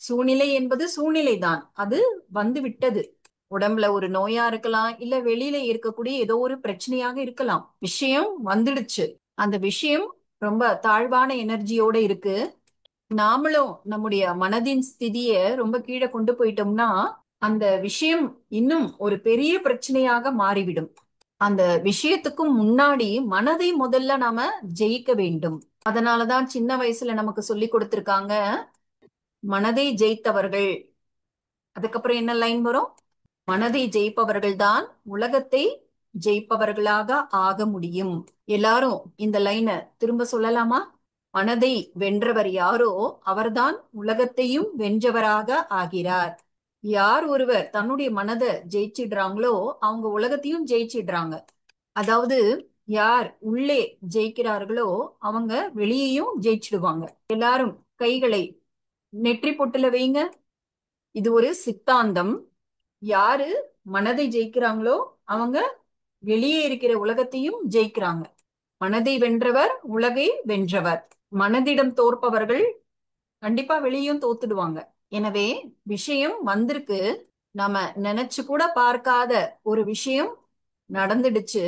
சூழ்நிலை என்பது சூழ்நிலை தான், அது வந்து விட்டது. உடம்புல ஒரு நோயா இருக்கலாம், இல்ல வெளியில இருக்கக்கூடிய ஏதோ ஒரு பிரச்சனையாக இருக்கலாம். விஷயம் வந்துடுச்சு. அந்த விஷயம் ரொம்ப தாழ்வான எனர்ஜியோட இருக்கு. நாமளும் நம்முடைய மனதின் ஸ்திதிய ரொம்ப கீழே கொண்டு போயிட்டோம்னா அந்த விஷயம் இன்னும் ஒரு பெரிய பிரச்சனையாக மாறிவிடும். அந்த விஷயத்துக்கும் முன்னாடி மனதை முதல்ல நாம ஜெயிக்க வேண்டும். அதனாலதான் சின்ன வயசுல நமக்கு சொல்லி கொடுத்திருக்காங்க, மனதை ஜெயித்தவர்கள். அதுக்கப்புறம் என்ன லைன் வரும்? மனதை ஜெயிப்பவர்கள் தான் உலகத்தை ஜெயிப்பவர்களாக ஆக முடியும். எல்லாரும் இந்த லைனை திரும்ப சொல்லலாமா? மனதை வென்றவர் யாரோ அவர்தான் உலகத்தையும் வென்றவராக ஆகிறார். யார் ஒருவர் தன்னுடைய மனதை ஜெயிச்சிடுறாங்களோ அவங்க உலகத்தையும் ஜெயிச்சிடுறாங்க. அதாவது யார் உள்ளே ஜெயிக்கிறார்களோ அவங்க வெளியேயும் ஜெயிச்சிடுவாங்க. எல்லாரும் கைகளை நெற்றி பொட்டுல வைங்க. இது ஒரு சித்தாந்தம். யாரு மனதை ஜெயிக்கிறாங்களோ அவங்க வெளியே இருக்கிற உலகத்தையும் ஜெயிக்கிறாங்க. மனதை வென்றவர் உலகை வென்றவர். மனதிடம் தோற்பவர்கள் கண்டிப்பா வெளியும் தோத்துடுவாங்க. எனவே விஷயம் வந்திருக்கு, நாம நினைச்சு கூட பார்க்காத ஒரு விஷயம் நடந்துடுச்சு.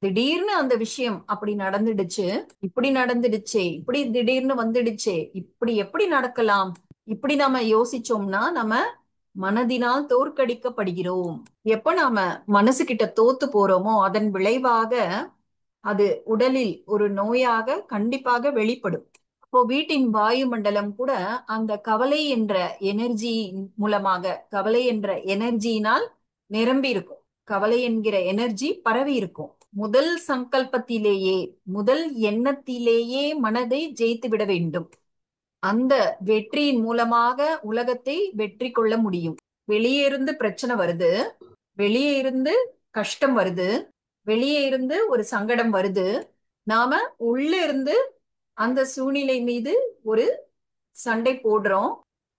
திடீர்னு அந்த விஷயம் அப்படி நடந்துடுச்சு. இப்படி நடந்துடுச்சே, இப்படி திடீர்னு வந்துடுச்சே, இப்படி எப்படி நடக்கலாம்? இப்படி நாம யோசிச்சோம்னா நம்ம மனதினால் தோற்கடிக்கப்படுகிறோம். எப்ப நாம மனசுகிட்ட தோத்து போறோமோ அதன் விளைவாக அது உடலில் ஒரு நோயாக கண்டிப்பாக வெளிப்படும். இப்போ வீட்டின் வாயு மண்டலம் கூட அந்த கவலை என்ற எனர்ஜி மூலமாக, கவலை என்ற எனர்ஜியினால் நிரம்பி இருக்கும். கவலை என்கிற எனர்ஜி பரவி இருக்கும். முதல் சங்கல்பத்திலேயே, முதல் எண்ணத்திலேயே மனதை ஜெயித்து விட வேண்டும். அந்த வெற்றியின் மூலமாக உலகத்தை வெற்றி கொள்ள முடியும். வெளியே இருந்து பிரச்சனை வருது, வெளியே இருந்து கஷ்டம் வருது, வெளியே இருந்து ஒரு சங்கடம் வருது. நாம உள்ள இருந்து அந்த சூழ்நிலை மீது ஒரு சண்டை போடுறோம்.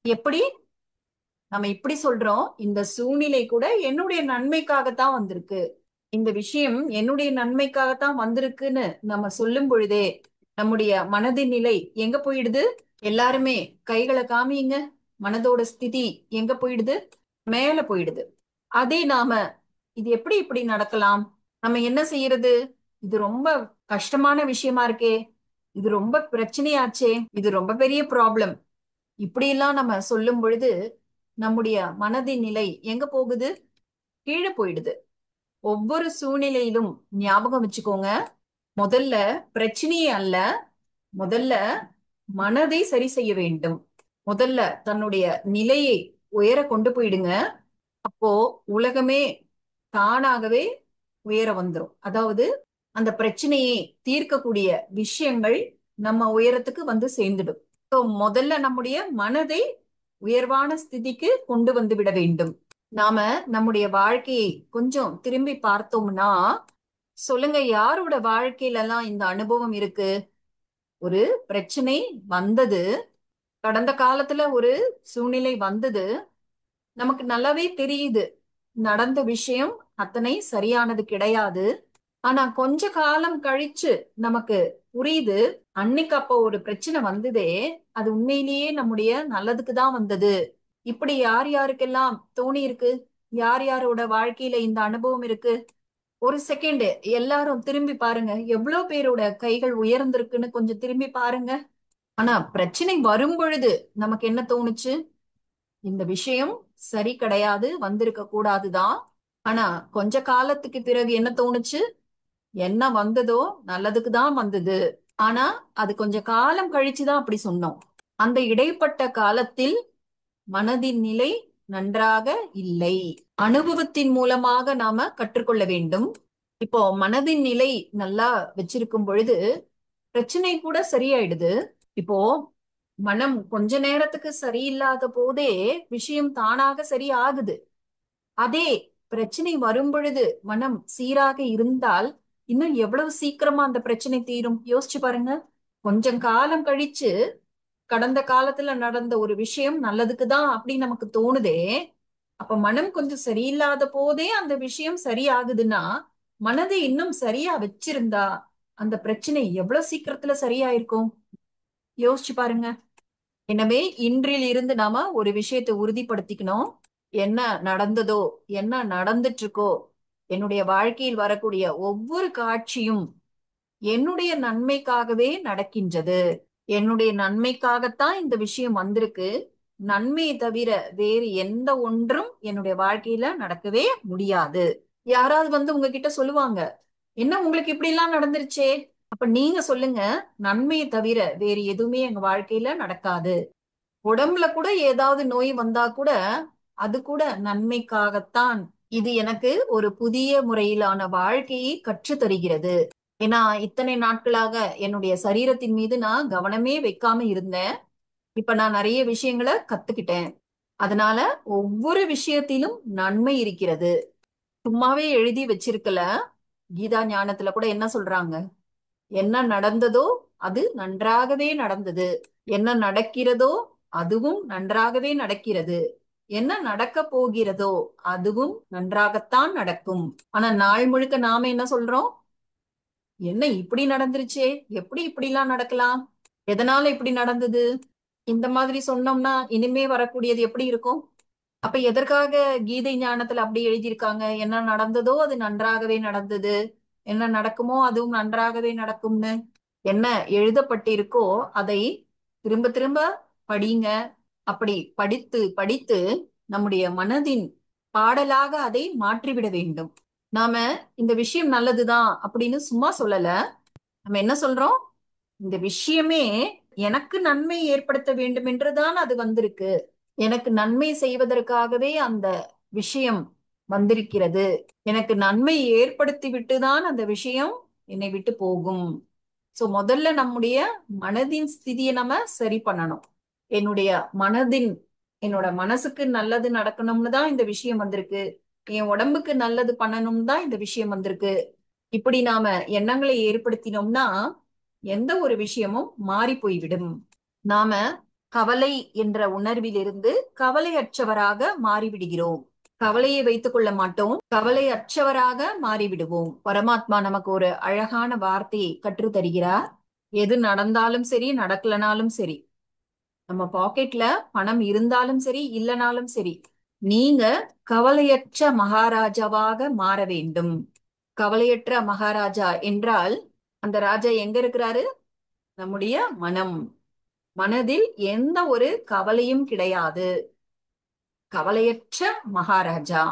எப்படி? நம்ம இப்படி சொல்றோம், இந்த சூழ்நிலை கூட என்னுடைய நன்மைக்காகத்தான் வந்திருக்கு, இந்த விஷயம் என்னுடைய நன்மைக்காகத்தான் வந்திருக்குன்னு நம்ம சொல்லும் பொழுதே நம்முடைய மனதின் நிலை எங்க போயிடுது? எல்லாருமே கைகளை காமிங்க. மனதோட ஸ்திதி எங்க போயிடுது? மேல போயிடுது. அதே நாம இது எப்படி இப்படி நடக்கலாம்? நம்ம என்ன செய்யறது? இது ரொம்ப கஷ்டமான விஷயமா இருக்கே, இது ரொம்ப பிரச்சனையாச்சே, இது ரொம்ப பெரிய ப்ராப்ளம், இப்படி எல்லாம் நம்ம சொல்லும் பொழுது நம்முடைய மனதின் நிலை எங்க போகுது? கீழே போயிடுது. ஒவ்வொரு சூழ்நிலையிலும் ஞாபகம் வச்சுக்கோங்க, முதல்ல பிரச்சனையே அல்ல, முதல்ல மனதை சரி செய்ய வேண்டும். முதல்ல தன்னுடைய நிலையை உயர கொண்டு போயிடுங்க. அப்போ உலகமே தானாகவே உயர வந்துரும். அதாவது அந்த பிரச்சனையை தீர்க்கக்கூடிய விஷயங்கள் நம்ம உயரத்துக்கு வந்து சேர்ந்துடும். முதல்ல நம்முடைய மனதை உயர்வான ஸ்திதிக்கு கொண்டு வந்து விட வேண்டும். நாம நம்முடைய வாழ்க்கையை கொஞ்சம் திரும்பி பார்த்தோம்னா, சொல்லுங்க, யாரோட வாழ்க்கையில எல்லாம் இந்த அனுபவம் இருக்கு? ஒரு பிரச்சனை வந்தது, கடந்த காலத்துல ஒரு சூழ்நிலை வந்தது, நமக்கு நல்லாவே தெரியுது நடந்த விஷயம் அத்தனை சரியானது கிடையாது. ஆனா கொஞ்ச காலம் கழிச்சு நமக்கு புரியுது, அன்னைக்கு அப்போ ஒரு பிரச்சனை வந்ததே, அது உண்மையிலேயே நம்முடைய நல்லதுக்கு தான் வந்தது. இப்படி யார் யாருக்கெல்லாம் தோணி இருக்கு? யார் யாரோட வாழ்க்கையில இந்த அனுபவம் இருக்கு? ஒரு செகண்ட் எல்லாரும் திரும்பி பாருங்க, எவ்வளவு பேரோட கைகள் உயர்ந்திருக்குன்னு கொஞ்சம் திரும்பி பாருங்க. ஆனா பிரச்சனை வரும் பொழுது நமக்கு என்ன தோணுச்சு? இந்த விஷயம் சரி கிடையாது, வந்திருக்க கூடாதுதான். ஆனா கொஞ்ச காலத்துக்கு பிறகு என்ன தோணுச்சு? என்ன வந்ததோ நல்லதுக்கு தான் வந்தது. ஆனா அது கொஞ்ச காலம் கழிச்சுதான் அப்படி சொன்னோம். அந்த இடைப்பட்ட காலத்தில் மனதின் நிலை நன்றாக இல்லை. அனுபவத்தின் மூலமாக நாம கற்றுக்கொள்ள வேண்டும். இப்போ மனதின் நிலை நல்லா வச்சிருக்கும் பொழுது பிரச்சனை கூட சரியாயிடுது. இப்போ மனம் கொஞ்ச நேரத்துக்கு சரியில்லாத போதே விஷயம் தானாக சரி ஆகுது. அதே பிரச்சனை வரும் பொழுது மனம் சீராக இருந்தால் இன்னும் எவ்வளவு சீக்கிரமா அந்த பிரச்சனை தீரும்? யோசிச்சு பாருங்க. கொஞ்சம் காலம் கழிச்சு கடந்த காலத்துல நடந்த ஒரு விஷயம் நல்லதுக்கு தான் அப்படின்னு நமக்கு தோணுதே, அப்ப மனம் கொஞ்சம் சரியில்லாத போதே அந்த விஷயம் சரியாகுதுன்னா, மனதை இன்னும் சரியா வச்சிருந்தா அந்த பிரச்சனை எவ்வளவு சீக்கிரத்துல சரியாயிருக்கும்? யோசிச்சு பாருங்க. எனவே இன்றில் இருந்து நாம ஒரு விஷயத்தை உறுதிப்படுத்திக்கணும். என்ன நடந்ததோ, என்ன நடந்துட்டு இருக்கோ, என்னுடைய வாழ்க்கையில் வரக்கூடிய ஒவ்வொரு காட்சியும் என்னுடைய நன்மைக்காகவே நடக்கின்றது. என்னுடைய நன்மைக்காகத்தான் இந்த விஷயம் வந்திருக்கு. நன்மையை தவிர வேறு எந்த ஒன்றும் என்னுடைய வாழ்க்கையில நடக்கவே முடியாது. யாராவது வந்து உங்ககிட்ட சொல்லுவாங்க, என்ன உங்களுக்கு இப்படி எல்லாம் நடந்துருச்சே? அப்ப நீங்க சொல்லுங்க, நன்மையை தவிர வேறு எதுவுமே எங்க வாழ்க்கையில நடக்காது. உடம்புல கூட ஏதாவது நோய் வந்தா கூட அது கூட நன்மைக்காகத்தான். இது எனக்கு ஒரு புதிய முறையிலான வாழ்க்கையை கற்று தருகிறது. ஏன்னா இத்தனை நாட்களாக என்னுடைய சரீரத்தின் மீது நான் கவனமே வைக்காம இருந்தேன். இப்ப நான் நிறைய விஷயங்களை கத்துக்கிட்டேன். அதனால ஒவ்வொரு விஷயத்திலும் நன்மை இருக்கிறது. சும்மாவே எழுதி வச்சிருக்கல. கீதா ஞானத்துல கூட என்ன சொல்றாங்க? என்ன நடந்ததோ அது நன்றாகவே நடந்தது, என்ன நடக்கிறதோ அதுவும் நன்றாகவே நடக்கிறது, என்ன நடக்க போகிறதோ அதுவும் நன்றாகத்தான் நடக்கும். ஆனா நாள் முழுக்க நாம என்ன சொல்றோம்? என்ன இப்படி நடந்துருச்சே, எப்படி இப்படி எல்லாம் நடக்கலாம், எதனால இப்படி நடந்தது, இந்த மாதிரி சொன்னோம்னா இனிமே வரக்கூடியது எப்படி இருக்கும்? அப்ப எதற்காக கீதை ஞானத்துல அப்படி எழுதியிருக்காங்க? என்ன நடந்ததோ அது நன்றாகவே நடந்தது, என்ன நடக்குமோ அதுவும் நன்றாகவே நடக்கும்னு. என்ன எழுதப்பட்டிருக்கோ அதை திரும்ப திரும்ப படிங்க. அப்படி படித்து படித்து நம்முடைய மனதின் பாடலாக அதை மாற்றிவிட வேண்டும். நாம இந்த விஷயம் நல்லதுதான் அப்படின்னு சும்மா சொல்லல. நம்ம என்ன சொல்றோம்? இந்த விஷயமே எனக்கு நன்மை ஏற்படுத்த வேண்டும் என்றுதான் அது வந்திருக்கு. எனக்கு நன்மை செய்வதற்காகவே அந்த விஷயம் வந்திருக்கிறது. எனக்கு நன்மை ஏற்படுத்தி விட்டுதான் அந்த விஷயம் என்னை விட்டு போகும். சோ முதல்ல நம்முடைய மனதின் ஸ்திதியை நம்ம சரி பண்ணணும். என்னுடைய மனதின் என்னோட மனசுக்கு நல்லது நடக்கணும்னு தான் இந்த விஷயம் வந்திருக்கு. என் உடம்புக்கு நல்லது பண்ணணும்னு தான் இந்த விஷயம் வந்திருக்கு. இப்படி நாம எண்ணங்களை ஏற்படுத்தினோம்னா எந்த ஒரு விஷயமும் மாறி போய்விடும். நாம கவலை என்ற உணர்விலிருந்து கவலையற்றவராக மாறிவிடுகிறோம். கவலையை வைத்துக் கொள்ள மாட்டோம், கவலையற்றவராக மாறிவிடுவோம். பரமாத்மா நமக்கு ஒரு அழகான வார்த்தையை கற்றுத் தருகிறார். எது நடந்தாலும் சரி, நடக்கலனாலும் சரி, நம்ம பாக்கெட்ல பணம் இருந்தாலும் சரி, இல்லைனாலும் சரி, நீங்க கவலையற்ற மகாராஜாவாக மாற வேண்டும். கவலையற்ற மகாராஜா என்றால் அந்த ராஜா எங்க இருக்கிறாரு? நம்முடைய மனம். மனதில் எந்த ஒரு கவலையும் கிடையாது. கவலையற்ற மகாராஜா.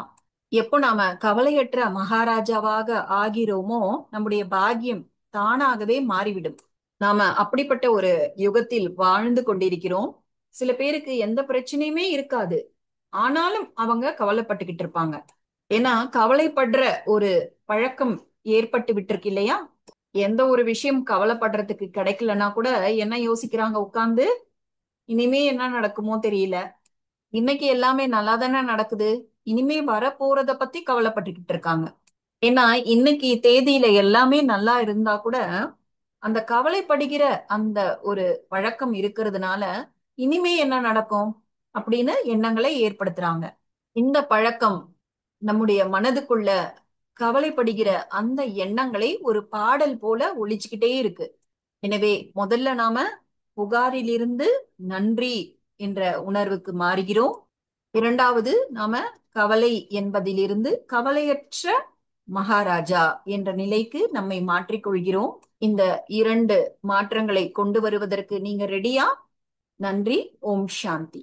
எப்போ நாம கவலையற்ற மகாராஜாவாக ஆகிறோமோ நம்முடைய பாக்கியம் தானாகவே மாறிவிடும். நாம அப்படிப்பட்ட ஒரு யுகத்தில் வாழ்ந்து கொண்டிருக்கிறோம். சில பேருக்கு எந்த பிரச்சனையுமே இருக்காது, ஆனாலும் அவங்க கவலைப்பட்டுக்கிட்டு இருப்பாங்க. ஏன்னா கவலைப்படுற ஒரு பழக்கம் ஏற்பட்டு விட்டிருக்கு இல்லையா? எந்த ஒரு விஷயம் கவலைப்படுறதுக்கு கிடைக்கலன்னா கூட என்ன யோசிக்கிறாங்க உட்கார்ந்து? இனிமே என்ன நடக்குமோ தெரியல. இன்னைக்கு எல்லாமே நல்லா தானே நடக்குது, இனிமே வரப்போறத பத்தி கவலைப்பட்டுக்கிட்டு இருக்காங்க. ஏன்னா இன்னைக்கு தேதியில எல்லாமே நல்லா இருந்தா கூட அந்த கவலைப்படுகிற அந்த ஒரு பழக்கம் இருக்கிறதுனால இனிமே என்ன நடக்கும் அப்படின்னு எண்ணங்களை ஏற்படுத்துறாங்க. இந்த பழக்கம் நம்முடைய மனதுக்குள்ள கவலைப்படுகிற அந்த எண்ணங்களை ஒரு பாடல் போல ஒலிச்சுக்கிட்டே இருக்கு. எனவே முதல்ல நாம புகாரிலிருந்து நன்றி என்ற உணர்வுக்கு மாறுகிறோம். இரண்டாவது, நாம கவலை என்பதிலிருந்து கவலையற்ற மகாராஜா என்ற நிலைக்கு நம்மை மாற்றிக்கொள்கிறோம். இந்த இரண்டு மாற்றங்களை கொண்டு வருவதற்கு நீங்க ரெடியா? நன்றி. ஓம் சாந்தி.